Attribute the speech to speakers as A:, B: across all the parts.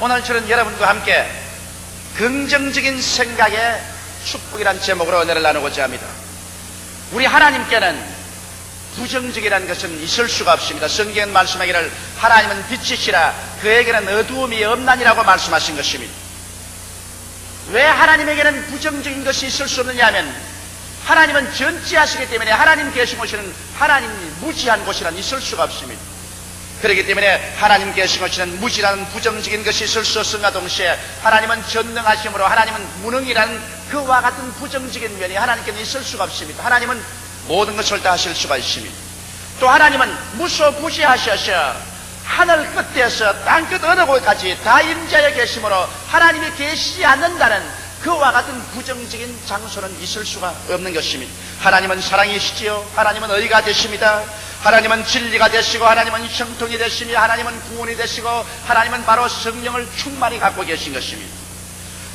A: 오늘 저는 여러분과 함께 긍정적인 생각의 축복이란 제목으로 은혜를 나누고자 합니다. 우리 하나님께는 부정적이라는 것은 있을 수가 없습니다. 성경은 말씀하기를 하나님은 빛이시라 그에게는 어두움이 없나니라고 말씀하신 것입니다. 왜 하나님에게는 부정적인 것이 있을 수 없느냐 하면 하나님은 전지하시기 때문에 하나님 계신 곳에는 하나님이 무지한 곳이란 있을 수가 없습니다. 그렇기 때문에 하나님 계신 곳에는 무지라는 부정적인 것이 있을 수 없음과 동시에 하나님은 전능하심으로 하나님은 무능이라는 그와 같은 부정적인 면이 하나님께는 있을 수가 없습니다. 하나님은 모든 것을 다 하실 수가 있습니다. 또 하나님은 무소부지하셔서 하늘 끝에서 땅 끝 어느 곳까지 다 임재하여 계심으로 하나님이 계시지 않는다는 그와 같은 부정적인 장소는 있을 수가 없는 것입니다. 하나님은 사랑이시지요. 하나님은 의가 되십니다. 하나님은 진리가 되시고 하나님은 형통이 되시며 하나님은 구원이 되시고 하나님은 바로 성령을 충만히 갖고 계신 것입니다.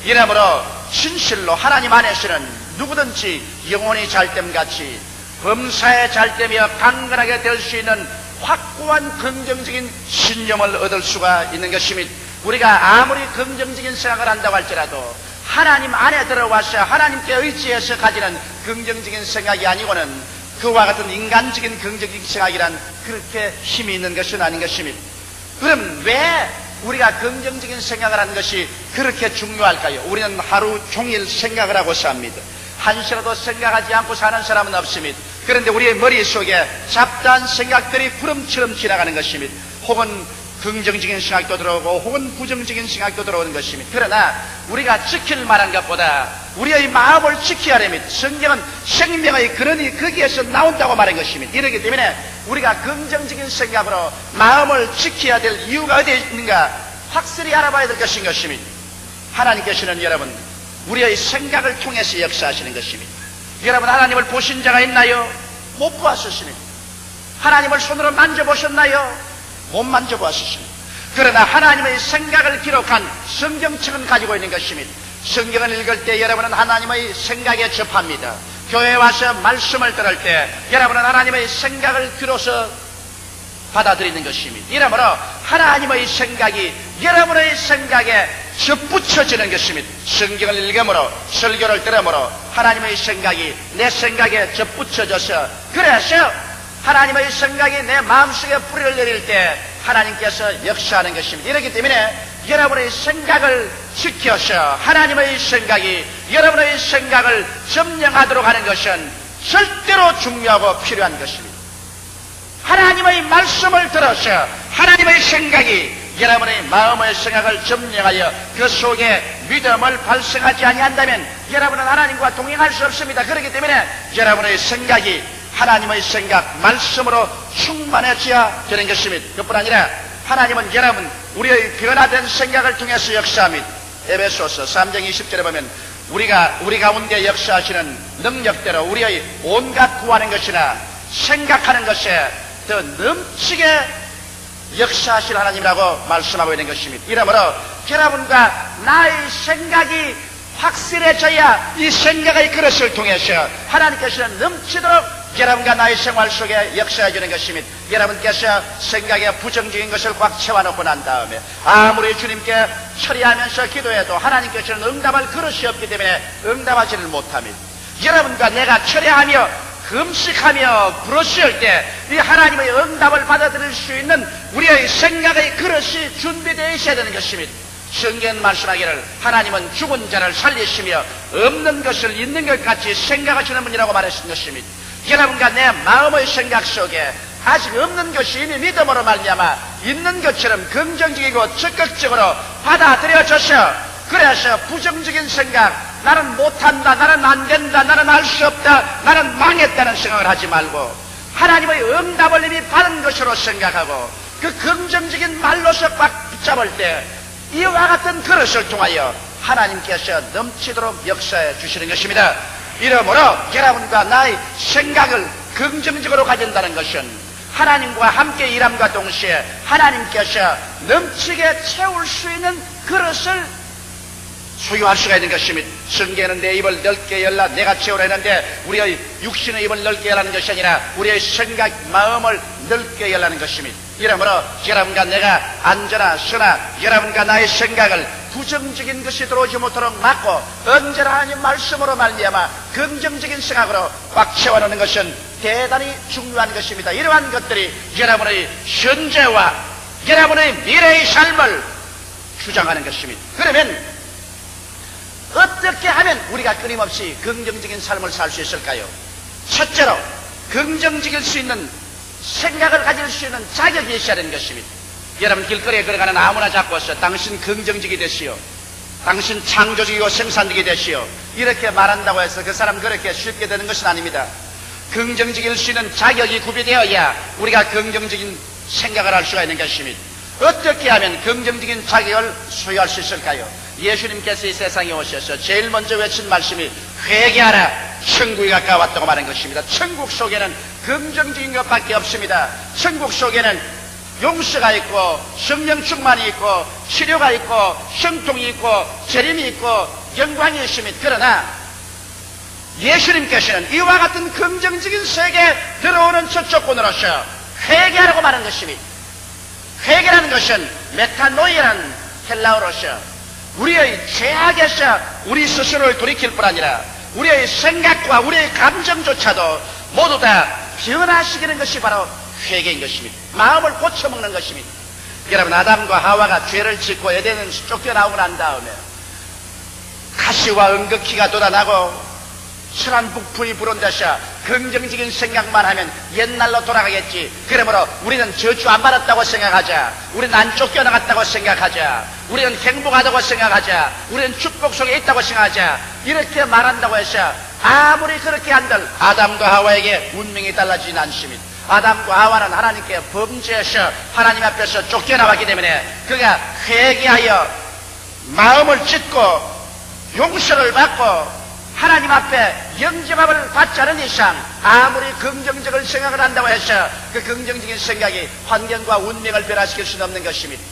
A: 이러므로 진실로 하나님 안에서는 누구든지 영혼이 잘됨같이 범사에 잘되며 강건하게 될 수 있는 확고한 긍정적인 신념을 얻을 수가 있는 것입니다. 우리가 아무리 긍정적인 생각을 한다고 할지라도 하나님 안에 들어와서 하나님께 의지해서 가지는 긍정적인 생각이 아니고는 그와 같은 인간적인 긍정적인 생각이란 그렇게 힘이 있는 것은 아닌 것입니다. 그럼 왜 우리가 긍정적인 생각을 하는 것이 그렇게 중요할까요? 우리는 하루 종일 생각을 하고 삽니다. 한시라도 생각하지 않고 사는 사람은 없습니다. 그런데 우리의 머릿속에 잡다한 생각들이 구름처럼 지나가는 것입니다. 혹은 긍정적인 생각도 들어오고 혹은 부정적인 생각도 들어오는 것입니다. 그러나 우리가 지킬 만한 것보다 우리의 마음을 지켜야 합니다. 성경은 생명의 근원이 거기에서 나온다고 말한 것입니다. 이렇기 때문에 우리가 긍정적인 생각으로 마음을 지켜야 될 이유가 어디에 있는가 확실히 알아봐야 될 것인 것입니다. 하나님께서는 여러분 우리의 생각을 통해서 역사하시는 것입니다. 여러분 하나님을 보신 자가 있나요? 못 보았었습니다. 하나님을 손으로 만져보셨나요? 못 만져보았습니다. 그러나 하나님의 생각을 기록한 성경책은 가지고 있는 것입니다. 성경을 읽을 때 여러분은 하나님의 생각에 접합니다. 교회에 와서 말씀을 들을 때 여러분은 하나님의 생각을 들어서 받아들이는 것입니다. 이러므로 하나님의 생각이 여러분의 생각에 접붙여지는 것입니다. 성경을 읽음으로 설교를 들음으로 하나님의 생각이 내 생각에 접붙여져서 그래서 하나님의 생각이 내 마음속에 뿌리를 내릴 때 하나님께서 역사하는 것입니다. 이렇기 때문에 여러분의 생각을 지켜서 하나님의 생각이 여러분의 생각을 점령하도록 하는 것은 절대로 중요하고 필요한 것입니다. 하나님의 말씀을 들어서 하나님의 생각이 여러분의 마음의 생각을 점령하여 그 속에 믿음을 발생하지 아니한다면 여러분은 하나님과 동행할 수 없습니다. 그렇기 때문에 여러분의 생각이 하나님의 생각, 말씀으로 충만해져야 되는 것입니다. 그뿐 아니라 하나님은 여러분 우리의 변화된 생각을 통해서 역사합니다. 에베소서 3장 20절에 보면 우리 가운데 역사하시는 능력대로 우리의 온갖 구하는 것이나 생각하는 것에 더 넘치게 역사하실 하나님이라고 말씀하고 있는 것입니다. 이러므로 여러분과 나의 생각이 확실해져야 이 생각의 그릇을 통해서 하나님께서는 넘치도록 여러분과 나의 생활 속에 역사해 주는 것입니다. 여러분께서 생각에 부정적인 것을 꽉 채워놓고 난 다음에 아무리 주님께 처리하면서 기도해도 하나님께서는 응답할 그릇이 없기 때문에 응답하지를 못합니다. 여러분과 내가 처리하며 금식하며 부르실 때 이 하나님의 응답을 받아들일 수 있는 우리의 생각의 그릇이 준비되어 있어야 되는 것입니다. 성경 말씀하기를 하나님은 죽은 자를 살리시며 없는 것을 있는 것 같이 생각하시는 분이라고 말하신 것입니다. 여러분과 내 마음의 생각 속에 아직 없는 것이 이미 믿음으로 말미암아 있는 것처럼 긍정적이고 적극적으로 받아들여져서 그래서 부정적인 생각, 나는 못한다, 나는 안 된다, 나는 알 수 없다, 나는 망했다는 생각을 하지 말고 하나님의 응답을 이미 받은 것으로 생각하고 그 긍정적인 말로서 꽉 붙잡을 때 이와 같은 그릇을 통하여 하나님께서 넘치도록 역사해 주시는 것입니다. 이러므로 여러분과 나의 생각을 긍정적으로 가진다는 것은 하나님과 함께 일함과 동시에 하나님께서 넘치게 채울 수 있는 그릇을 소유할 수가 있는 것입니다. 성경에는 내 입을 넓게 열라 내가 채우라 했는데 우리의 육신의 입을 넓게 열라는 것이 아니라 우리의 생각, 마음을 넓게 열라는 것입니다. 이러므로 여러분과 내가 앉으나 서나 여러분과 나의 생각을 부정적인 것이 들어오지 못하도록 막고 언제나 하나님 말씀으로 말미암아 긍정적인 생각으로 꽉 채워놓는 것은 대단히 중요한 것입니다. 이러한 것들이 여러분의 현재와 여러분의 미래의 삶을 주장하는 것입니다. 그러면 어떻게 하면 우리가 끊임없이 긍정적인 삶을 살 수 있을까요? 첫째로 긍정적일 수 있는 생각을 가질 수 있는 자격이 있어야 하는 것입니다. 여러분 길거리에 걸어가는 아무나 잡고서 당신 긍정적이 되시오, 당신 창조적이고 생산적이 되시오 이렇게 말한다고 해서 그 사람 그렇게 쉽게 되는 것은 아닙니다. 긍정적일 수 있는 자격이 구비되어야 우리가 긍정적인 생각을 할 수가 있는 것입니다. 어떻게 하면 긍정적인 자격을 소유할 수 있을까요? 예수님께서 이 세상에 오셔서 제일 먼저 외친 말씀이 회개하라 천국이 가까웠다고 말한 것입니다. 천국 속에는 긍정적인 것밖에 없습니다. 천국 속에는 용서가 있고 성령 충만이 있고 치료가 있고 형통이 있고 재림이 있고 영광이 있습니다. 그러나 예수님께서는 이와 같은 긍정적인 세계에 들어오는 첫 조건으로서 회개하라고 말한 것입니다. 회개라는 것은 메타노이라는 헬라어로서 우리의 죄악에서 우리 스스로를 돌이킬 뿐 아니라 우리의 생각과 우리의 감정조차도 모두 다 변화시키는 것이 바로 회개인 것입니다. 마음을 고쳐먹는 것입니다. 여러분 아담과 하와가 죄를 짓고 에덴에서 쫓겨나오고 난 다음에 가시와 응급기가 돋아나고 선한 북풍이 불은 데서 긍정적인 생각만 하면 옛날로 돌아가겠지. 그러므로 우리는 저주 안 받았다고 생각하자. 우리는 안 쫓겨나갔다고 생각하자. 우리는 행복하다고 생각하자. 우리는 축복 속에 있다고 생각하자. 이렇게 말한다고 해서 아무리 그렇게 한들 아담과 하와에게 운명이 달라지진 않습니다. 아담과 하와는 하나님께 범죄해서 하나님 앞에서 쫓겨나왔기 때문에 그가 회개하여 마음을 찢고 용서를 받고 하나님 앞에 영접함을 받지 않은 이상 아무리 긍정적인 생각을 한다고 해서 그 긍정적인 생각이 환경과 운명을 변화시킬 수는 없는 것입니다.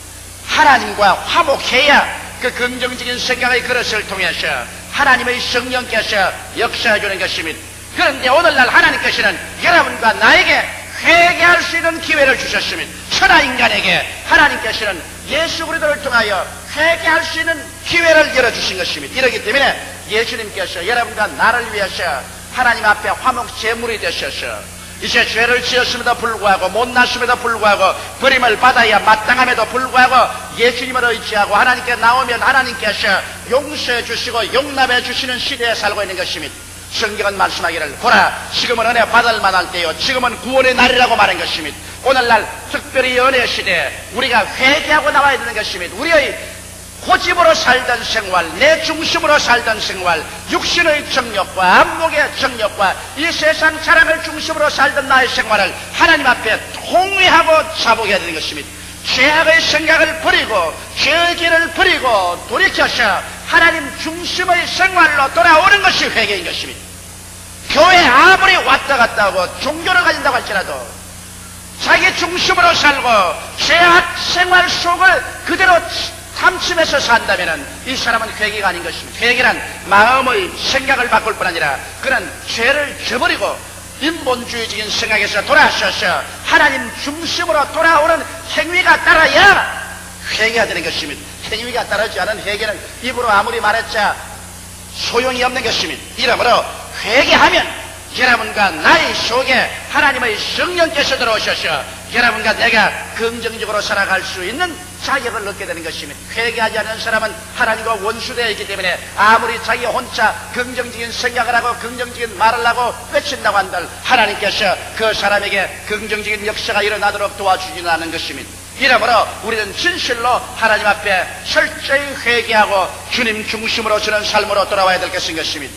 A: 하나님과 화목해야 그 긍정적인 생각의 그릇을 통해서 하나님의 성령께서 역사해 주는 것입니다. 그런데 오늘날 하나님께서는 여러분과 나에게 회개할 수 있는 기회를 주셨습니다. 천하 인간에게 하나님께서는 예수 그리스도를 통하여 회개할 수 있는 기회를 열어주신 것입니다. 이렇기 때문에 예수님께서 여러분과 나를 위해서 하나님 앞에 화목 제물이 되셔서 이제 죄를 지었음에도 불구하고 못났음에도 불구하고 버림을 받아야 마땅함에도 불구하고 예수님을 의지하고 하나님께 나오면 하나님께서 용서해 주시고 용납해 주시는 시대에 살고 있는 것입니다. 성경은 말씀하기를 보라 지금은 은혜 받을 만할 때요 지금은 구원의 날이라고 말한 것입니다. 오늘날 특별히 은혜 시대에 우리가 회개하고 나와야 되는 것입니다. 우리의 고집으로 살던 생활, 내 중심으로 살던 생활, 육신의 정욕과 안목의 정욕과 이 세상 사랑을 중심으로 살던 나의 생활을 하나님 앞에 통회하고 자복해야 되는 것입니다. 죄악의 생각을 버리고 죄의 길을 버리고 돌이켜서 하나님 중심의 생활로 돌아오는 것이 회개인 것입니다. 교회 아무리 왔다 갔다 하고 종교를 가진다고 할지라도 자기 중심으로 살고 죄악 생활 속을 그대로 탐침해서 산다면 이 사람은 회개가 아닌 것입니다. 회개란 마음의 생각을 바꿀 뿐 아니라 그런 죄를 저버리고 인본주의적인 생각에서 돌아서서 하나님 중심으로 돌아오는 행위가 따라야 회개가 되는 것입니다. 행위가 따르지 않은 회개는 입으로 아무리 말했자 소용이 없는 것입니다. 이러므로 회개하면 여러분과 나의 속에 하나님의 성령께서 들어오셔서 여러분과 내가 긍정적으로 살아갈 수 있는 자격을 얻게 되는 것입니다. 회개하지 않는 사람은 하나님과 원수되어 있기 때문에 아무리 자기 혼자 긍정적인 생각을 하고 긍정적인 말을 하고 외친다고 한들 하나님께서 그 사람에게 긍정적인 역사가 일어나도록 도와주지는 않은 것입니다. 이러므로 우리는 진실로 하나님 앞에 철저히 회개하고 주님 중심으로 서는 삶으로 돌아와야 될 것인 것입니다.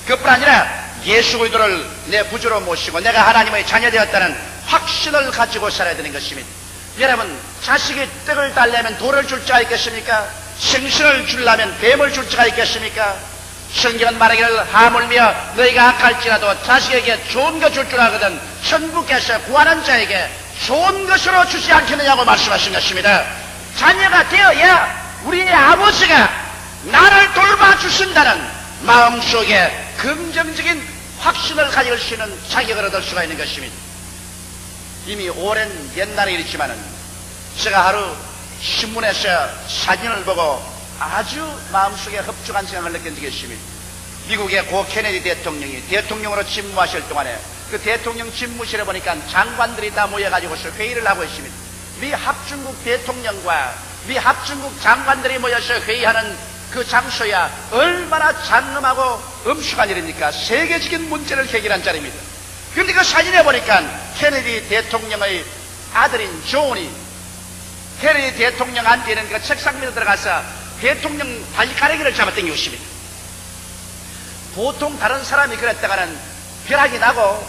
A: 그뿐 아니라 예수 그리스도를 내 구주로 모시고 내가 하나님의 자녀 되었다는 확신을 가지고 살아야 되는 것입니다. 여러분 자식이 떡을 달려면 돌을 줄 자가 있겠습니까? 생선을 주려면 뱀을 줄 자가 있겠습니까? 성경은 말하기를 하물며 너희가 악할지라도 자식에게 좋은 것 줄 줄 알거든 천국에서 구하는 자에게 좋은 것으로 주지 않겠느냐고 말씀하신 것입니다. 자녀가 되어야 우리의 아버지가 나를 돌봐주신다는 마음속에 긍정적인 확신을 가질 수 있는 자격을 얻을 수가 있는 것입니다. 이미 오랜 옛날에 일했지만은 제가 하루 신문에서 사진을 보고 아주 마음속에 흡족한 생각을 느낀 적이 있습니다. 미국의 고 케네디 대통령이 대통령으로 집무하실 동안에 그 대통령 집무실에 보니까 장관들이 다 모여가지고서 회의를 하고 있습니다. 미 합중국 대통령과 미 합중국 장관들이 모여서 회의하는 그 장소야 얼마나 장엄하고 엄숙한 일입니까? 세계적인 문제를 해결한 자리입니다. 그런데 그 사진에 보니까 케네디 대통령의 아들인 존이 케네디 대통령 앉아있는 그 책상 밑에 들어가서 대통령 발가락을 잡아당기고 있습니다. 보통 다른 사람이 그랬다가는 벼락이 나고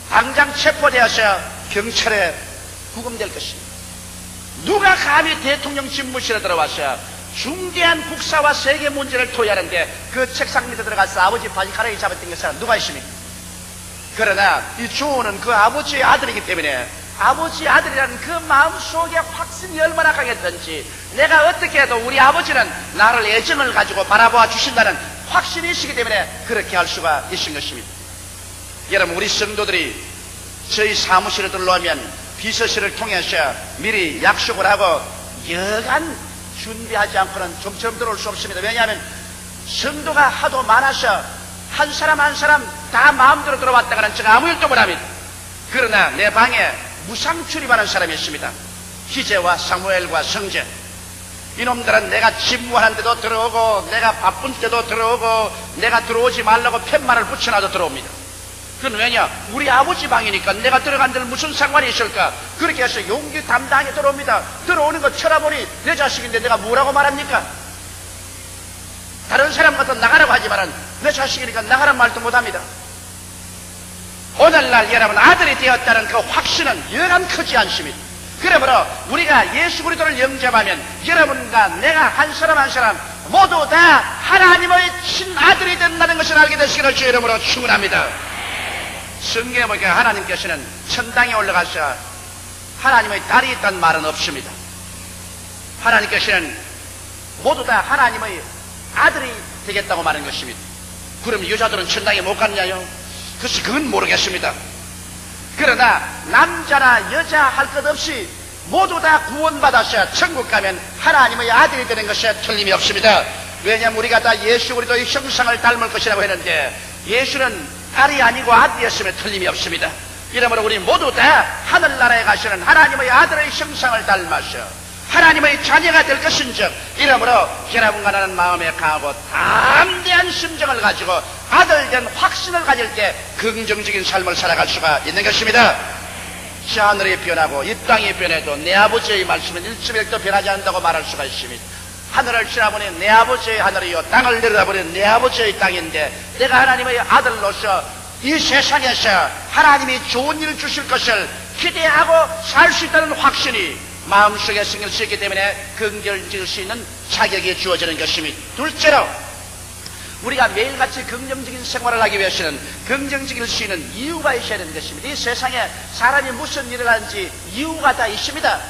A: 당장 체포되어서 경찰에 구금될 것입니다. 누가 감히 대통령 집무실에 들어와서 중대한 국사와 세계 문제를 토의하는데 그 책상 밑에 들어가서 아버지 발가락을 잡아당긴 사람 누가 있습니까? 그러나 이 조은은 그 아버지의 아들이기 때문에 아버지의 아들이라는 그 마음속에 확신이 얼마나 강했던지 내가 어떻게 해도 우리 아버지는 나를 애정을 가지고 바라보아 주신다는 확신이 있기 때문에 그렇게 할 수가 있는 것입니다. 여러분, 우리 성도들이 저희 사무실에 들어오면 비서실을 통해서 미리 약속을 하고 여간 준비하지 않고는 좀처럼 들어올 수 없습니다. 왜냐하면 성도가 하도 많아서 한 사람 한 사람 다 마음대로 들어왔다가는 제가 아무 일도 못합니다. 그러나 내 방에 무상 출입하는 사람이 있습니다. 희재와 사무엘과 성재. 이놈들은 내가 집무하는데도 들어오고 내가 바쁜 때도 들어오고 내가 들어오지 말라고 팻말을 붙여놔도 들어옵니다. 그건 왜냐? 우리 아버지 방이니까 내가 들어간 데는 무슨 상관이 있을까? 그렇게 해서 용기 담당하게 들어옵니다. 들어오는 거 쳐다보니 내 자식인데 내가 뭐라고 말합니까? 다른 사람 같은 나가라고 하지만은 내 자식이니까 나가란 말도 못합니다. 오늘날 여러분 아들이 되었다는 그 확신은 여간 크지 않습니다. 그러므로 우리가 예수 그리스도를 영접하면 여러분과 내가 한 사람 한 사람 모두 다 하나님의 친아들이 된다는 것을 알게 되시기를 주의 이름으로 축원합니다. 성경에 보니까 하나님께서는 천당에 올라가서 하나님의 딸이 있다는 말은 없습니다. 하나님께서는 모두 다 하나님의 아들이 되겠다고 말하는 것입니다. 그럼 여자들은 천당에 못 갔냐요? 글쎄 그건 모르겠습니다. 그러나 남자나 여자 할 것 없이 모두 다 구원받아서 천국 가면 하나님의 아들이 되는 것에 틀림이 없습니다. 왜냐하면 우리가 다 예수 그리스도의 형상을 닮을 것이라고 했는데 예수는 딸이 아니고 아들이었으면 틀림이 없습니다. 이러므로 우리 모두 다 하늘나라에 가시는 하나님의 아들의 형상을 닮아서 하나님의 자녀가 될 것인즉 이러므로 여러분과 나는 마음에 강하고 담대한 심정을 가지고 아들된 확신을 가질 때 긍정적인 삶을 살아갈 수가 있는 것입니다. 저 하늘이 변하고 이 땅이 변해도 내 아버지의 말씀은 1.1도 변하지 않는다고 말할 수가 있습니다. 하늘을 지나보니 내 아버지의 하늘이요 땅을 내려다보니 내 아버지의 땅인데 내가 하나님의 아들로서 이 세상에서 하나님이 좋은 일을 주실 것을 기대하고 살 수 있다는 확신이 마음속에 생길 수 있기 때문에 긍정질 수 있는 자격이 주어지는 것입니다. 둘째로 우리가 매일같이 긍정적인 생활을 하기 위해서는 긍정적일 수 있는 이유가 있어야 되는 것입니다. 이 세상에 사람이 무슨 일을 하는지 이유가 다 있습니다.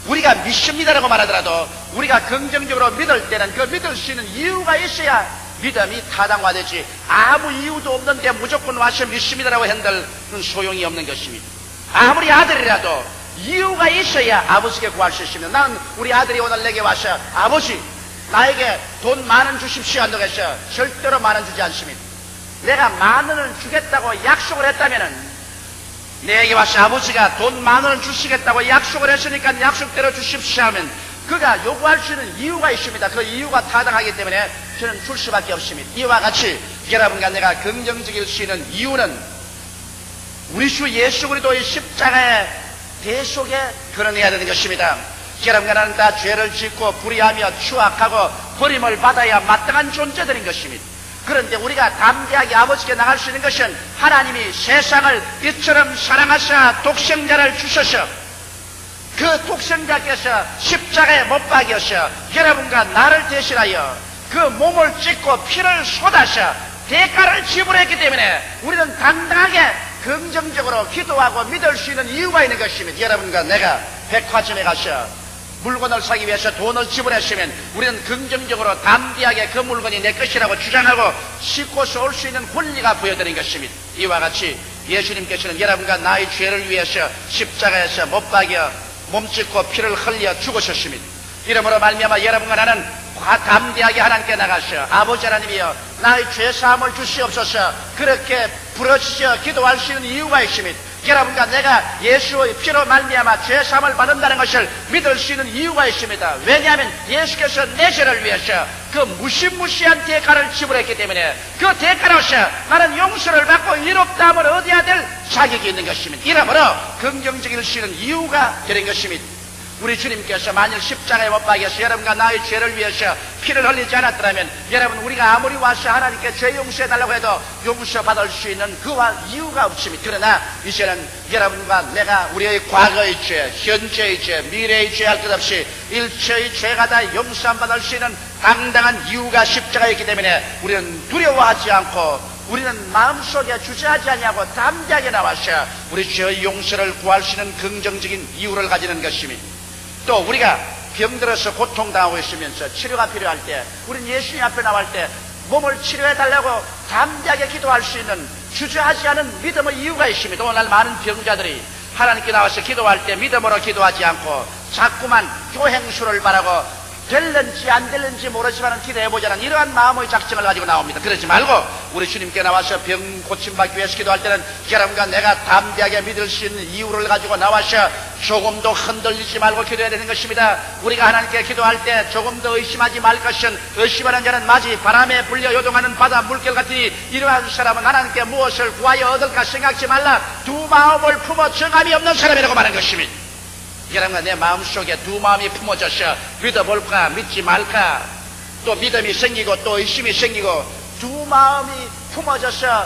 A: 우리가 믿습니다라고 말하더라도 우리가 긍정적으로 믿을 때는 그 믿을 수 있는 이유가 있어야 믿음이 타당화되지 아무 이유도 없는데 무조건 와서 믿습니다라고 한들 소용이 없는 것입니다. 아무리 아들이라도 이유가 있어야 아버지께 구할 수 있습니다. 나는 우리 아들이 오늘 내게 와서 아버지 나에게 돈 10,000원 주십시오 한다고 해서 절대로 10,000원 주지 않습니다. 내가 10,000원을 주겠다고 약속을 했다면은 내게 와서 아버지가 돈 10,000원을 주시겠다고 약속을 했으니까 약속대로 주십시오 하면 그가 요구할 수 있는 이유가 있습니다. 그 이유가 타당하기 때문에 저는 줄 수밖에 없습니다. 이와 같이 여러분과 내가 긍정적일 수 있는 이유는 우리 주 예수 그리스도의 십자가의 대속에 근원해야 되는 것입니다. 여러분과 나는 다 죄를 짓고 불의하며 추악하고 버림을 받아야 마땅한 존재들인 것입니다. 그런데 우리가 담대하게 아버지께 나갈 수 있는 것은 하나님이 세상을 이처럼 사랑하사 독생자를 주셔서 그 독생자께서 십자가에 못 박여서 여러분과 나를 대신하여 그 몸을 찢고 피를 쏟아서 대가를 지불했기 때문에 우리는 당당하게 긍정적으로 기도하고 믿을 수 있는 이유가 있는 것입니다. 여러분과 내가 백화점에 가서 물건을 사기 위해서 돈을 지불했으면 우리는 긍정적으로 담대하게 그 물건이 내 것이라고 주장하고 싣고서 올 수 있는 권리가 부여되는 것입니다. 이와 같이 예수님께서는 여러분과 나의 죄를 위해서 십자가에서 못 박여 몸짓고 피를 흘려 죽으셨습니다. 이러므로 말미암아 여러분과 나는 담대하게 하나님께 나가서 아버지 하나님이여 나의 죄사함을 주시옵소서 그렇게 부르짖어 기도할 수 있는 이유가 있습니다. 여러분과 내가 예수의 피로 말미암아 죄사함을 받는다는 것을 믿을 수 있는 이유가 있습니다. 왜냐하면 예수께서 내 죄를 위해서 그 무시무시한 대가를 지불했기 때문에 그 대가로서 나는 용서를 받고 이롭다함을 얻어야 될 자격이 있는 것입니다. 이러므로 긍정적일 수 있는 이유가 되는 것입니다. 우리 주님께서 만일 십자가에 못 박여서 여러분과 나의 죄를 위해서 피를 흘리지 않았더라면 여러분 우리가 아무리 와서 하나님께 죄 용서해달라고 해도 용서받을 수 있는 그와 이유가 없습니다. 그러나 이제는 여러분과 내가 우리의 과거의 죄, 현재의 죄, 미래의 죄 할 것 없이 일체의 죄가 다 용서받을 수 있는 당당한 이유가 십자가에 있기 때문에 우리는 두려워하지 않고 우리는 마음속에 주저하지 아니하고 담대하게 나와서 우리 죄의 용서를 구할 수 있는 긍정적인 이유를 가지는 것입니다. 또 우리가 병들어서 고통당하고 있으면서 치료가 필요할 때 우리는 예수님 앞에 나올 때 몸을 치료해달라고 담대하게 기도할 수 있는 주저하지 않은 믿음의 이유가 있습니다. 오늘날 많은 병자들이 하나님께 나와서 기도할 때 믿음으로 기도하지 않고 자꾸만 교행수를 바라고 될는지 안 될는지 모르지만 기도해보자는 이러한 마음의 작정을 가지고 나옵니다. 그러지 말고 우리 주님께 나와서 병 고침받기 위해서 기도할 때는 여러분과 내가 담대하게 믿을 수 있는 이유를 가지고 나와서 조금도 흔들리지 말고 기도해야 되는 것입니다. 우리가 하나님께 기도할 때 조금도 의심하지 말 것은 의심하는 자는 마치 바람에 불려 요동하는 바다 물결 같으니 이러한 사람은 하나님께 무엇을 구하여 얻을까 생각지 말라. 두 마음을 품어 정함이 없는 사람이라고 말한 것입니다. 여러분과 내 마음속에 두 마음이 품어져서 믿어볼까 믿지 말까 또 믿음이 생기고 또 의심이 생기고 두 마음이 품어져서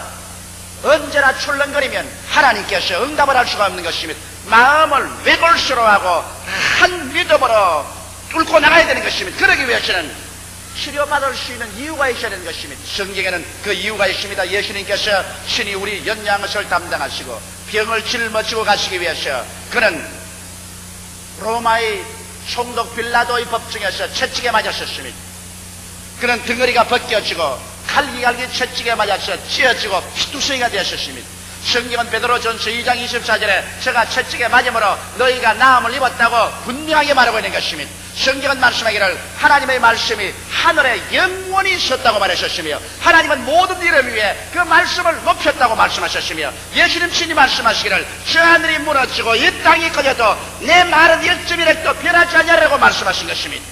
A: 언제나 출렁거리면 하나님께서 응답을 할 수가 없는 것입니다. 마음을 외골수로 하고 한 믿음으로 뚫고 나가야 되는 것입니다. 그러기 위해서는 치료받을 수 있는 이유가 있어야 되는 것입니다. 성경에는 그 이유가 있습니다. 예수님께서 신이 우리 연양것을 담당하시고 병을 짊어지고 가시기 위해서 그는 로마의 총독 빌라도의 법정에서 채찍에 맞았었습니다. 그는 등허리가 벗겨지고 갈기갈기 채찍에 맞아서 찢어지고 피투성이가 되었었습니다. 성경은 베드로전서 2장 24절에 제가 채찍에 맞음으로 너희가 나음을 입었다고 분명하게 말하고 있는 것입니다. 성경은 말씀하기를 하나님의 말씀이 하늘에 영원히 있었다고 말하셨으며 하나님은 모든 이름 위에 그 말씀을 높였다고 말씀하셨으며 예수님 친히 말씀하시기를 저 하늘이 무너지고 이 땅이 꺼져도 내 말은 일점이라도 변하지 않냐라고 말씀하신 것입니다.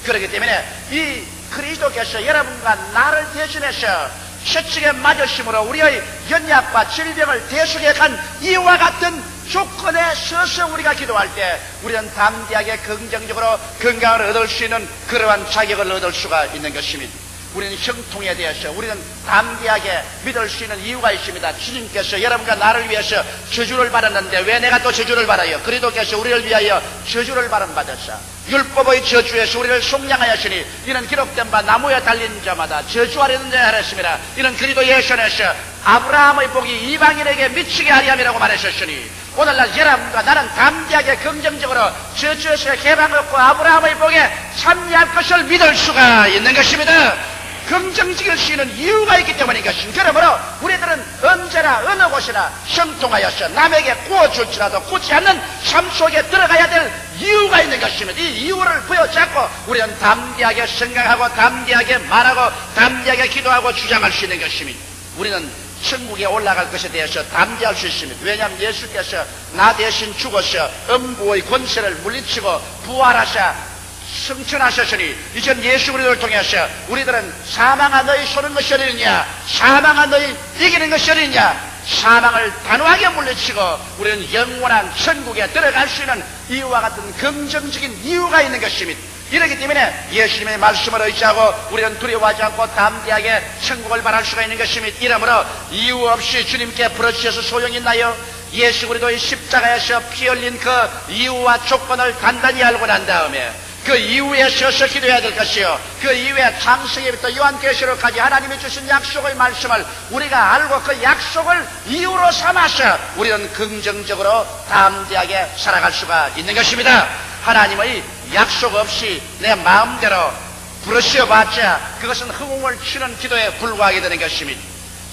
A: 그렇기 때문에 이 그리스도께서 여러분과 나를 대신해서 채찍에 맞으심으로 우리의 연약과 질병을 대속해 간 이와 같은 조건에 서서 우리가 기도할 때 우리는 담대하게 긍정적으로 건강을 얻을 수 있는 그러한 자격을 얻을 수가 있는 것입니다. 우리는 형통에 대해서 우리는 담대하게 믿을 수 있는 이유가 있습니다. 주님께서 여러분과 나를 위해서 저주를 받았는데 왜 내가 또 저주를 받아요? 그리스도께서 우리를 위하여 저주를 받으셨사 율법의 저주에서 우리를 속량하였으니 이는 기록된 바 나무에 달린 자마다 저주하려는 자 하였습니다. 이는 그리스도 예수께서 아브라함의 복이 이방인에게 미치게 하리 함이라고 말하셨으니 오늘날 여러분과 나는 담대하게 긍정적으로 저주에서 해방 얻고 아브라함의 복에 참여할 것을 믿을 수가 있는 것입니다. 긍정적일 수 있는 이유가 있기 때문인 것입니다. 그러므로 우리들은 언제나 어느 곳이나 형통하여서 남에게 구워줄지라도 굳지 않는 삶 속에 들어가야 될 이유가 있는 것입니다. 이 이유를 부여잡고 우리는 담대하게 생각하고 담대하게 말하고 담대하게 기도하고 주장할 수 있는 것입니다. 우리는 천국에 올라갈 것에 대해서 담대할 수 있습니다. 왜냐하면 예수께서 나 대신 죽어서 음부의 권세를 물리치고 부활하사 승천하셨으니 이젠 예수 그리스도를 통해서 우리들은 사망아 너희 쏘는 것이 어디느냐 사망아 너희 이기는 것이 어디느냐 사망을 단호하게 물리치고 우리는 영원한 천국에 들어갈 수 있는 이유와 같은 긍정적인 이유가 있는 것입니다. 이렇기 때문에 예수님의 말씀을 의지하고 우리는 두려워하지 않고 담대하게 천국을 바랄 수가 있는 것입니다. 이러므로 이유 없이 주님께 부르짖어서 소용이 있나요? 예수 그리스도의 십자가에서 피 흘린 그 이유와 조건을 단단히 알고 난 다음에 그 이후에 서서 기도해야 될 것이요 그 이후에 창세기부터 요한계시록까지 하나님이 주신 약속의 말씀을 우리가 알고 그 약속을 이유로 삼아서 우리는 긍정적으로 담대하게 살아갈 수가 있는 것입니다. 하나님의 약속 없이 내 마음대로 부르짖어봤자 그것은 허공을 치는 기도에 불과하게 되는 것입니다.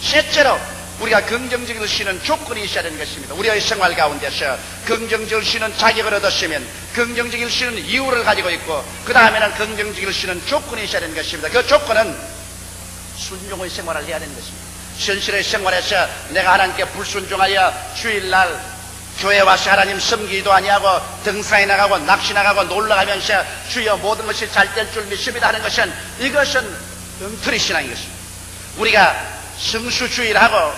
A: 셋째로 우리가 긍정적일 수 있는 조건이 있어야 되는 것입니다. 우리의 생활 가운데서 긍정적일 수 있는 자격을 얻었으면 긍정적일 수 있는 이유를 가지고 있고 그 다음에는 긍정적일 수 있는 조건이 있어야 되는 것입니다. 그 조건은 순종의 생활을 해야 되는 것입니다. 현실의 생활에서 내가 하나님께 불순종하여 주일날 교회 와서 하나님 섬기기도 아니하고 등산에 나가고 낚시 나가고 놀러가면서 주여 모든 것이 잘 될 줄 믿습니다 하는 것은 이것은 엉터리 신앙인 것입니다. 우리가 성수주의하고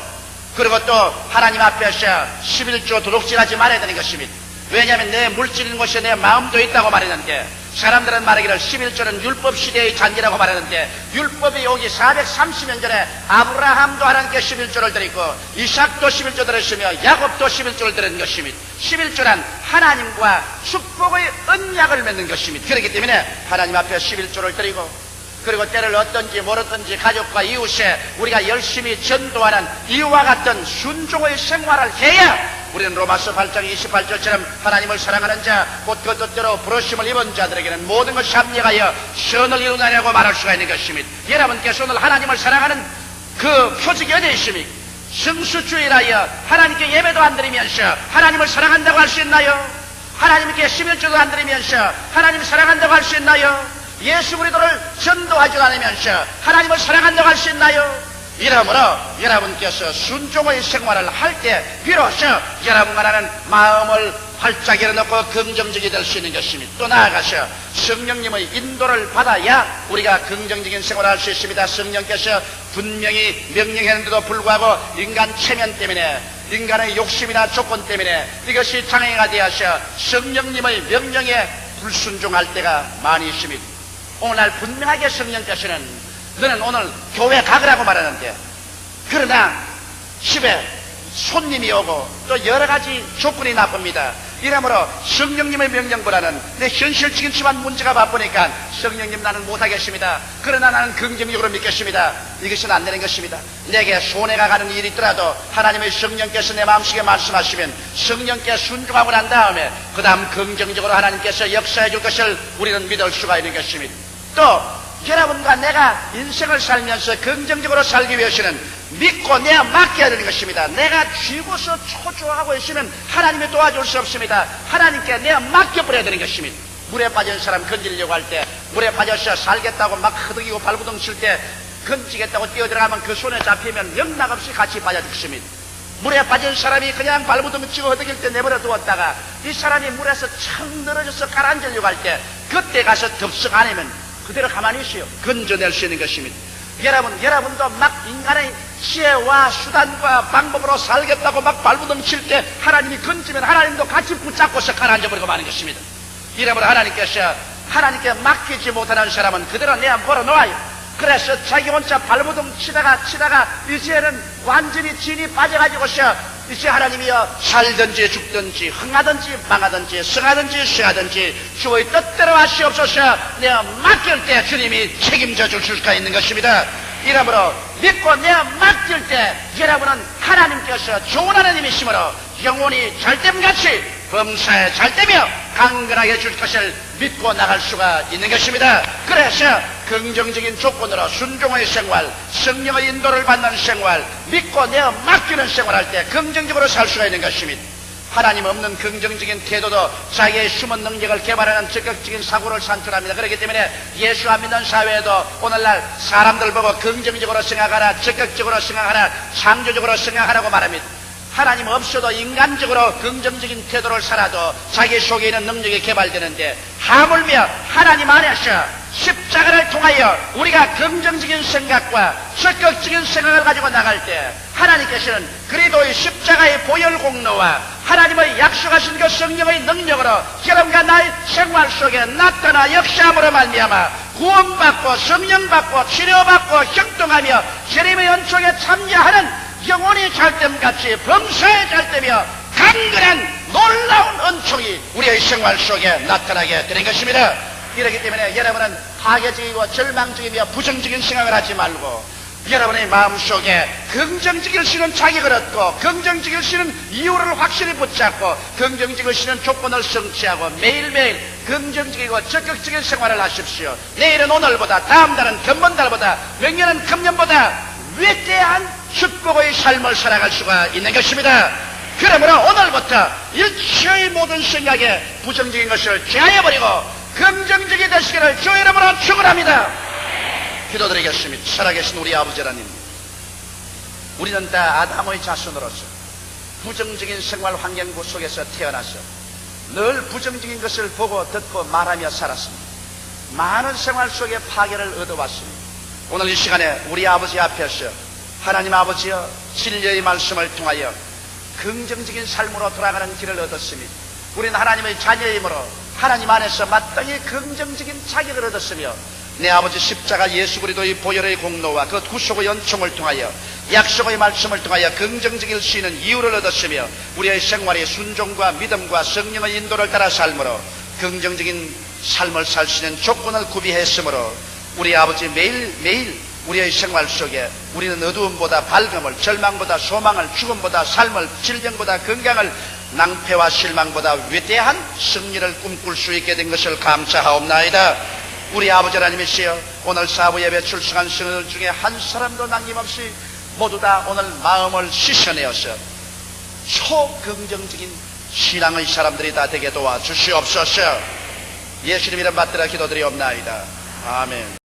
A: 그리고 또 하나님 앞에서 11조 도둑질하지 말아야 되는 것입니다. 왜냐하면 내 물질인 곳에 내 마음도 있다고 말했는데 사람들은 말하기를 11조는 율법 시대의 잔기라고 말하는데 율법이 오기 430년 전에 아브라함도 하나님께 11조를 드리고 이삭도 11조 드렸으며 야곱도 11조를 드린 것입니다. 11조란 하나님과 축복의 언약을 맺는 것입니다. 그렇기 때문에 하나님 앞에 11조를 드리고 그리고 때를 얻든지 모르든지 가족과 이웃에 우리가 열심히 전도하는 이와 같은 순종의 생활을 해야 우리는 로마서 8장 28절처럼 하나님을 사랑하는 자 곧 그 뜻대로 부르심을 입은 자들에게는 모든 것이 합력하여 선을 이루느냐고 말할 수가 있는 것입니다. 여러분께서 오늘 하나님을 사랑하는 그 표적이 어디에 있습니까? 성수주의라여 하나님께 예배도 안 드리면서 하나님을 사랑한다고 할 수 있나요? 하나님께 11조도 안 드리면서 하나님을 사랑한다고 할 수 있나요? 예수 그리스도를 전도하지 않으면서 하나님을 사랑한다고 할 수 있나요? 이러므로 여러분께서 순종의 생활을 할 때 비로소 여러분과 나는 마음을 활짝 열어놓고 긍정적이 될 수 있는 것입니다. 또 나아가서 성령님의 인도를 받아야 우리가 긍정적인 생활을 할 수 있습니다. 성령께서 분명히 명령했는데도 불구하고 인간 체면 때문에 인간의 욕심이나 조건 때문에 이것이 장애가 되어서 성령님의 명령에 불순종할 때가 많이 있습니다. 오늘날 분명하게 성령께서는 너는 오늘 교회 가거라고 말하는데 그러나 집에 손님이 오고 또 여러 가지 조건이 나쁩니다. 이러므로 성령님의 명령보다는 내 현실적인 집안 문제가 바쁘니까 성령님 나는 못하겠습니다. 그러나 나는 긍정적으로 믿겠습니다. 이것은 안 되는 것입니다. 내게 손해가 가는 일이 있더라도 하나님의 성령께서 내 마음속에 말씀하시면 성령께 순종하고 난 다음에 그 다음 긍정적으로 하나님께서 역사해 줄 것을 우리는 믿을 수가 있는 것입니다. 또 여러분과 내가 인생을 살면서 긍정적으로 살기 위해서는 믿고 내가 맡겨야 되는 것입니다. 내가 쥐고서 초조하고 있으면 하나님이 도와줄 수 없습니다. 하나님께 내가 맡겨버려야 되는 것입니다. 물에 빠진 사람 건지려고 할 때 물에 빠져서 살겠다고 막 흐득이고 발부둥 칠 때 건지겠다고 뛰어들어가면 그 손에 잡히면 영락없이 같이 빠져 죽습니다. 물에 빠진 사람이 그냥 발부둥 치고 흐득일 때 내버려 두었다가 이 사람이 물에서 청 늘어져서 가라앉으려고 할 때 그때 가서 덥석 아니면 그대로 가만히 있어요. 건져낼 수 있는 것입니다. 여러분도 막 인간의 지혜와 수단과 방법으로 살겠다고 막 발부둥 칠 때 하나님이 건지면 하나님도 같이 붙잡고서 가라앉아버리고 마는 것입니다. 이러므로 하나님께서 하나님께 맡기지 못하는 사람은 그대로 내가 몰아놓아요. 그래서 자기 혼자 발부둥 치다가 이제는 완전히 진이 빠져가지고서 이제 하나님이여 살든지 죽든지 흥하든지 망하든지 성하든지 쇠하든지 주의 뜻대로 하시옵소서 내가 맡길 때 주님이 책임져 주실 수가 있는 것입니다. 이러므로 믿고 내가 맡길 때 여러분은 하나님께서 좋은 하나님이시므로 영혼이 잘됨같이 범사에 잘되며 강건하게 줄 것을 믿고 나갈 수가 있는 것입니다. 그래서 긍정적인 조건으로 순종의 생활, 성령의 인도를 받는 생활, 믿고 내어 맡기는 생활할 때 긍정적으로 살 수가 있는 것입니다. 하나님 없는 긍정적인 태도도 자기의 숨은 능력을 개발하는 적극적인 사고를 산출합니다. 그렇기 때문에 예수 안 믿는 사회에도 오늘날 사람들 보고 긍정적으로 생각하라, 적극적으로 생각하라, 창조적으로 생각하라고 말합니다. 하나님 없어도 인간적으로 긍정적인 태도를 살아도 자기 속에 있는 능력이 개발되는데 하물며 하나님 안에서 십자가를 통하여 우리가 긍정적인 생각과 적극적인 생각을 가지고 나갈 때 하나님께서는 그리스도의 십자가의 보혈 공로와 하나님의 약속하신 그 성령의 능력으로 여러분과 나의 생활 속에 나타나 역사함으로 말미암아 구원받고 성령받고 치료받고 형통하며 주님의 연속에 참여하는 영혼이 잘됨같이 범사에 잘되며 강건한 놀라운 은총이 우리의 생활 속에 나타나게 되는 것입니다. 이렇기 때문에 여러분은 파괴적이고 절망적이며 부정적인 생각을 하지 말고 여러분의 마음속에 긍정적일 수 있는 자격을 얻고 긍정적일 수 있는 이유를 확실히 붙잡고 긍정적일 수 있는 조건을 성취하고 매일매일 긍정적이고 적극적인 생활을 하십시오. 내일은 오늘보다, 다음 달은 금번달보다, 명년은 금년보다 위대한 축복의 삶을 살아갈 수가 있는 것입니다. 그러므로 오늘부터 일체의 모든 생각에 부정적인 것을 제하여버리고 긍정적이 되시기를 주의 이름으로 축원합니다. 기도드리겠습니다. 살아계신 우리 아버지 하나님, 우리는 다 아담의 자손으로서 부정적인 생활 환경 속에서 태어나서 늘 부정적인 것을 보고 듣고 말하며 살았습니다. 많은 생활 속에 파괴를 얻어왔습니다. 오늘 이 시간에 우리 아버지 앞에서 하나님 아버지여 진리의 말씀을 통하여 긍정적인 삶으로 돌아가는 길을 얻었습니다. 우리는 하나님의 자녀이므로 하나님 안에서 마땅히 긍정적인 자격을 얻었으며 내 아버지 십자가 예수 그리스도의 보혈의 공로와 그 구속의 연총을 통하여 약속의 말씀을 통하여 긍정적일 수 있는 이유를 얻었으며 우리의 생활의 순종과 믿음과 성령의 인도를 따라 삶으로 긍정적인 삶을 살 수 있는 조건을 구비했으므로 우리 아버지 매일매일 우리의 생활 속에 우리는 어두움보다 밝음을, 절망보다 소망을, 죽음보다 삶을, 질병보다 건강을, 낭패와 실망보다 위대한 승리를 꿈꿀 수 있게 된 것을 감사하옵나이다. 우리 아버지 하나님이시여, 오늘 사부 예배 출석한 성도들 중에 한 사람도 남김없이 모두 다 오늘 마음을 씻어내어서 초긍정적인 신앙의 사람들이 다 되게 도와주시옵소서. 예수님 이름 받들어 기도드리옵나이다. 아멘.